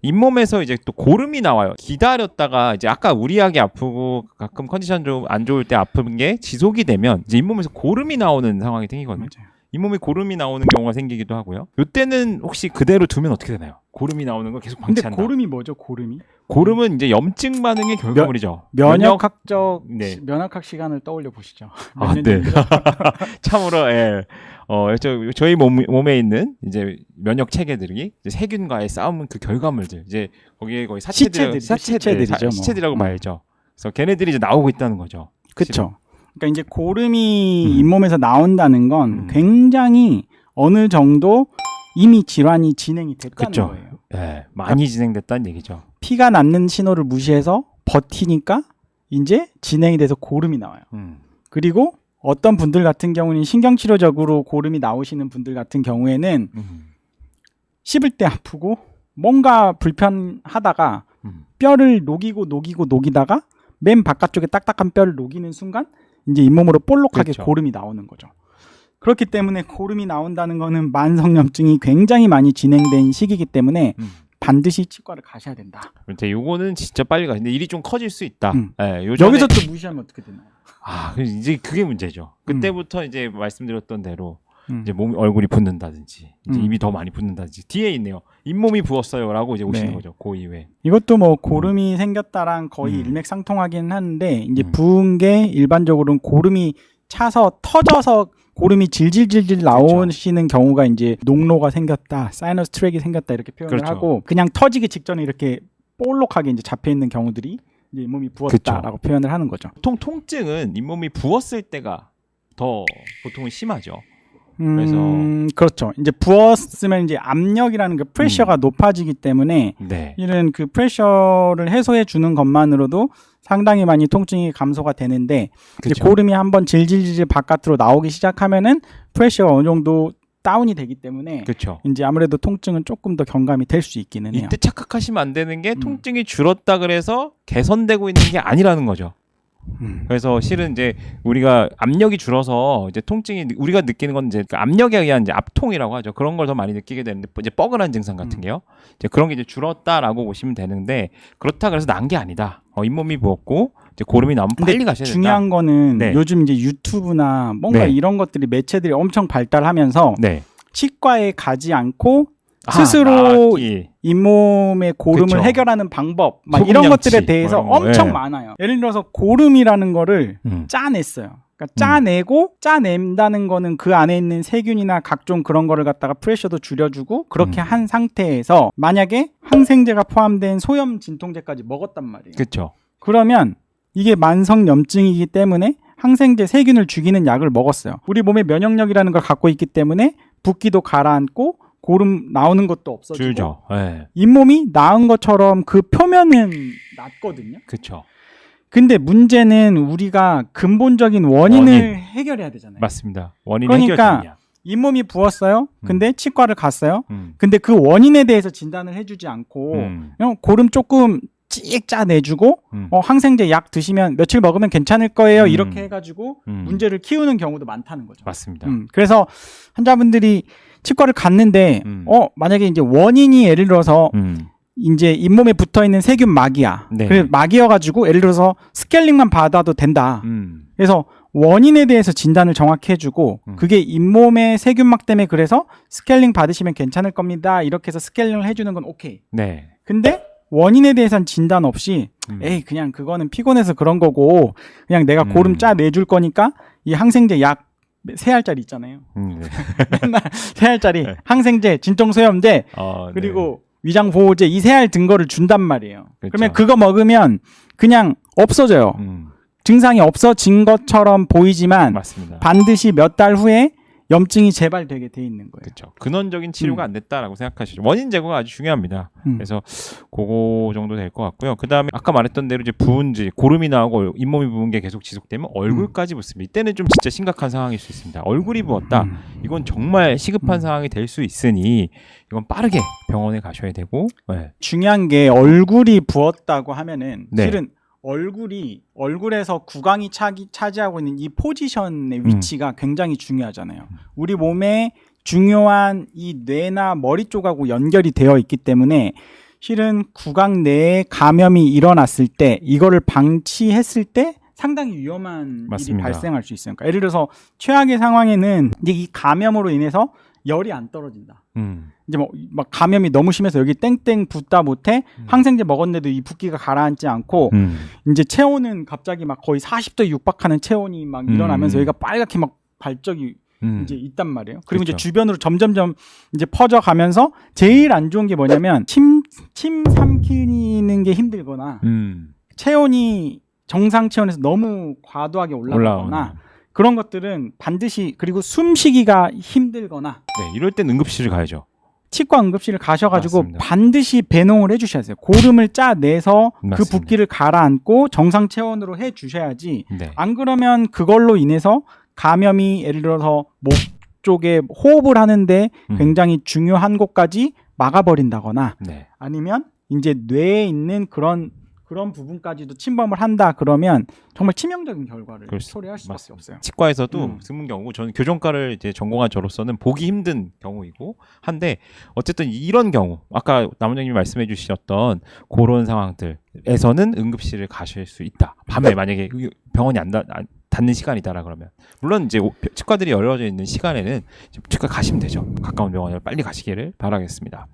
잇몸에서 이제 또 고름이 나와요. 기다렸다가 이제 아까 우리하게 아프고 가끔 컨디션 좀 안 좋을 때 아픈 게 지속이 되면 이제 잇몸에서 고름이 나오는 상황이 생기거든요. 맞아요. 잇몸에 고름이 나오는 경우가 생기기도 하고요. 이때는 혹시 그대로 두면 어떻게 되나요? 고름이 나오는 걸 계속 근데 방치한다. 고름이 뭐죠? 고름이? 고름은 이제 염증 반응의 결과물이죠. 면역학적 네. 면역학 시간을 떠올려 보시죠. 아, 네. 참으로 예. 저희 몸에 있는 이제 면역 체계들이 이제 세균과의 싸움 그 결과물들 이제 거기에 거의 시체들이죠. 시체들이라고 봐야죠. 그래서 걔네들이 이제 나오고 있다는 거죠. 그렇죠. 그러니까 이제 고름이 잇몸에서 나온다는 건 음. 굉장히 어느 정도 이미 질환이 진행이 됐다는 그쵸. 거예요. 예, 많이 진행됐다는 얘기죠. 피가 났는 신호를 무시해서 버티니까 이제 진행이 돼서 고름이 나와요. 그리고 어떤 분들 같은 경우는 신경치료적으로 고름이 나오시는 분들 같은 경우에는 씹을 때 아프고 뭔가 불편하다가 뼈를 녹이다가 맨 바깥쪽에 딱딱한 뼈를 녹이는 순간 이제 잇몸으로 볼록하게 그렇죠. 고름이 나오는 거죠. 그렇기 때문에 고름이 나온다는 거는 만성염증이 굉장히 많이 진행된 시기이기 때문에 반드시 치과를 가셔야 된다. 근데 요거는 진짜 빨리 가. 근데 일이 좀 커질 수 있다. 예, 여기서 또 무시하면 어떻게 되나요? 아, 이제 그게 문제죠. 그때부터 이제 말씀드렸던 대로 이제 얼굴이 붓는다든지 이제 입이 더 많이 붓는다든지 뒤에 있네요. 잇몸이 부었어요라고 이제 오시는 네. 거죠. 그 이후에. 이것도 뭐 고름이 생겼다랑 거의 일맥상통하긴 하는데 이제 음. 부은 게 일반적으로는 고름이 차서 터져서 고름이 질질질질 나오시는 경우가 이제 농로가 생겼다, 사이너스 트랙이 생겼다 이렇게 표현을 그렇죠. 하고 그냥 터지기 직전에 이렇게 볼록하게 이제 잡혀 있는 경우들이 이제 잇몸이 부었다라고 표현을 하는 거죠. 보통 통증은 잇몸이 부었을 때가 더 보통은 심하죠. 그래서 그렇죠. 이제 부었으면 이제 압력이라는 그 프레셔가 높아지기 때문에 네. 이런 그 프레셔를 해소해 주는 것만으로도 상당히 많이 통증이 감소가 되는데 이제 그쵸. 고름이 한번 질질질 바깥으로 나오기 시작하면은 프레셔가 어느 정도 다운이 되기 때문에 그렇죠. 이제 아무래도 통증은 조금 더 경감이 될 수 있기는 해요. 이때 착각하시면 안 되는 게 통증이 줄었다 그래서 개선되고 있는 게 아니라는 거죠. 그래서 실은 이제 우리가 압력이 줄어서 이제 통증이 우리가 느끼는 건 이제 그 압력에 의한 이제 압통이라고 하죠. 그런 걸 더 많이 느끼게 되는데 이제 뻐근한 증상 같은 게요. 이제 그런 게 이제 줄었다라고 보시면 되는데 그렇다 그래서 난 게 아니다. 잇몸이 부었고 이제 고름이 나오면 근데 빨리 가셔야 된다. 중요한 거는 네. 요즘 이제 유튜브나 뭔가 네. 이런 것들이 매체들이 엄청 발달하면서 네. 치과에 가지 않고 스스로 잇몸의 고름을 그쵸. 해결하는 방법 막 소금 이런 양치, 것들에 대해서 뭐 이런 거. 엄청 예. 많아요. 예를 들어서 고름이라는 거를 음. 짜냈어요. 그러니까 짜내고 짜낸다는 거는 그 안에 있는 세균이나 각종 그런 거를 갖다가 프레셔도 줄여주고 그렇게 한 상태에서 만약에 항생제가 포함된 소염 진통제까지 먹었단 말이에요. 그렇죠. 그러면 이게 만성염증이기 때문에 항생제 세균을 죽이는 약을 먹었어요. 우리 몸에 면역력이라는 걸 갖고 있기 때문에 붓기도 가라앉고 고름 나오는 것도 없어지고 줄죠. 네. 잇몸이 나은 것처럼 그 표면은 낫거든요. 그렇죠. 근데 문제는 우리가 근본적인 원인을 해결해야 되잖아요. 맞습니다. 원인 그러니까 해결이야. 잇몸이 부었어요. 근데 치과를 갔어요. 음. 근데 그 원인에 대해서 진단을 해주지 않고 그냥 고름 조금 찍 짜내주고 항생제 약 드시면 며칠 먹으면 괜찮을 거예요. 이렇게 해가지고 문제를 키우는 경우도 많다는 거죠. 맞습니다. 그래서 환자분들이 치과를 갔는데 만약에 이제 원인이 예를 들어서 이제 잇몸에 붙어 있는 세균 막이야. 네. 그래서 막이어가지고 예를 들어서 스케일링만 받아도 된다. 그래서 원인에 대해서 진단을 정확히 해주고 그게 잇몸의 세균막 때문에 그래서 스케일링 받으시면 괜찮을 겁니다. 이렇게 해서 스케일링을 해주는 건 오케이. 네. 근데 원인에 대해서는 진단 없이 에이 그냥 그거는 피곤해서 그런 거고 그냥 내가 고름 짜 내줄 거니까 이 항생제 약 3알짜리 있잖아요. 네. 맨날 3알짜리 항생제, 진통소염제 그리고 위장보호제 이 3알 든 거를 준단 말이에요. 그렇죠. 그러면 그거 먹으면 그냥 없어져요. 증상이 없어진 것처럼 보이지만 맞습니다. 반드시 몇 달 후에 염증이 재발되게 돼 있는 거예요. 그렇죠. 근원적인 치료가 안 됐다라고 생각하시죠. 원인 제거가 아주 중요합니다. 그래서 그거 정도 될 것 같고요. 그 다음에 아까 말했던 대로 이제 부은지 고름이 나오고 잇몸이 부은 게 계속 지속되면 얼굴까지 붓습니다. 이때는 좀 진짜 심각한 상황일 수 있습니다. 얼굴이 부었다. 이건 정말 시급한 상황이 될 수 있으니 이건 빠르게 병원에 가셔야 되고. 네. 중요한 게 얼굴이 부었다고 하면은 네. 실은 얼굴에서 구강이 차지하고 있는 이 포지션의 위치가 굉장히 중요하잖아요. 우리 몸에 중요한 이 뇌나 머리 쪽하고 연결이 되어 있기 때문에 실은 구강 내에 감염이 일어났을 때 이거를 방치했을 때 상당히 위험한 맞습니다. 일이 발생할 수 있어요. 그러니까 예를 들어서 최악의 상황에는 이제 이 감염으로 인해서 열이 안 떨어진다. 이제 뭐 막 감염이 너무 심해서 여기 땡땡 붓다 못해 항생제 먹었는데도 이 붓기가 가라앉지 않고 이제 체온은 갑자기 막 거의 40도에 육박하는 체온이 막 일어나면서 여기가 빨갛게 막 발적이 이제 있단 말이에요. 그리고 그렇죠. 이제 주변으로 점점점 이제 퍼져가면서 제일 안 좋은 게 뭐냐면 침 삼키는 게 힘들거나 체온이 정상 체온에서 너무 과도하게 올라가거나 그런 것들은 반드시 그리고 숨쉬기가 힘들거나 네, 이럴 땐 응급실을 가야죠. 치과 응급실을 가셔가지고 맞습니다. 반드시 배농을 해주셔야 돼요. 고름을 짜내서 그 맞습니다. 붓기를 가라앉고 정상 체온으로 해주셔야지. 네. 안 그러면 그걸로 인해서 감염이 예를 들어서 목 쪽에 호흡을 하는데 굉장히 중요한 곳까지 막아버린다거나 네. 아니면 이제 뇌에 있는 그런 부분까지도 침범을 한다 그러면 정말 치명적인 결과를 초래할 수밖에 없어요. 치과에서도 드문 경우 저는 교정과를 이제 전공한 저로서는 보기 힘든 경우이고 한데 어쨌든 이런 경우 아까 남원장님이 말씀해 주셨던 그런 상황들에서는 응급실을 가실 수 있다. 밤에 만약에 병원이 안 닫는 시간이다라 그러면 물론 이제 치과들이 열려져 있는 시간에는 치과 가시면 되죠. 가까운 병원을 빨리 가시기를 바라겠습니다.